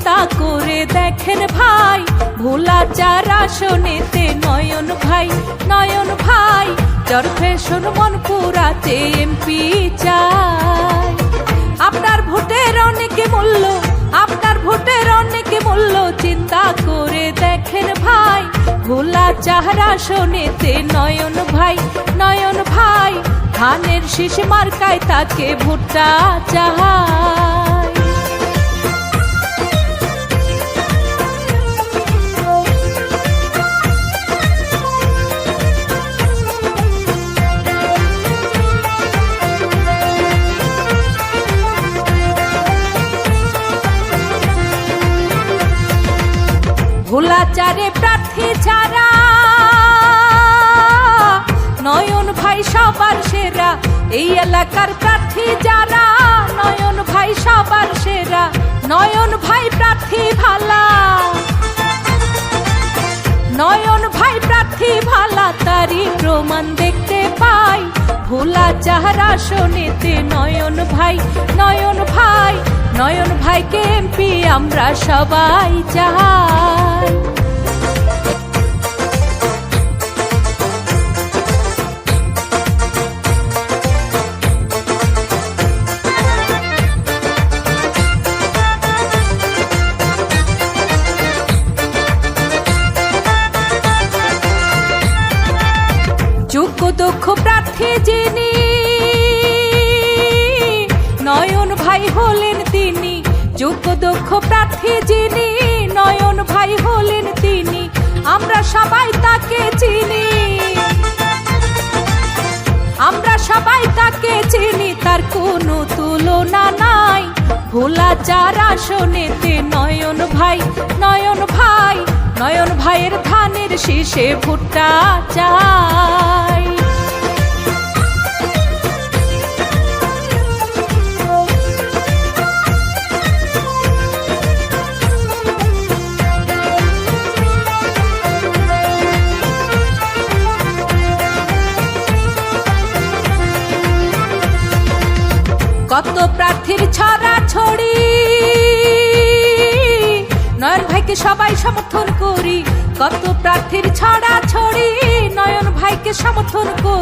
চিন্তা করে দেখেন ভাই, ভোলা 4 আসনেতে নয়ন ভাই চরফ্যাশন মনপুরাতে এমপি চাই। আপনার ভোটের অনেক মূল্য, চিন্তা করে দেখেন ভাই, ভোলা 4 আসনেতে নয়ন ভাই ধানের শীষ মার্কায় তাকে ভোটটা চাই। ভোলা 4 প্রার্থী যারা, নয়ন ভাই সবার সেরা। এই এলাকার প্রার্থী যারা, নয়ন ভাই সবার সেরা। নয়ন ভাই প্রার্থী ভালা, নয়ন ভাই প্রার্থী ভালা, তারই প্রমাণ দেখতে পাই ভোলা 4 আসনেতে নয়ন ভাইকে এমপি আমরা সবাই চাই। যোগ্য দক্ষ প্রার্থী যিনি, নয়ন ভাই হলেন তিনি। যোগ্য দক্ষ প্রার্থী যিনি, নয়ন ভাই হলেন তিনি। আমরা সবাই তাকে চিনি, তার কোনো তুলনা নাই। ভোলা 4 আসনেতে নয়ন ভাইয়ের ধানের শীষে ভোটটা চাই। কত প্রার্থীর ছড়াছড়ি, নয়ন ভাইকে সবাই সমর্থন করি। কত প্রার্থীর ছড়াছড়ি, নয়ন ভাইকে সমর্থন করি।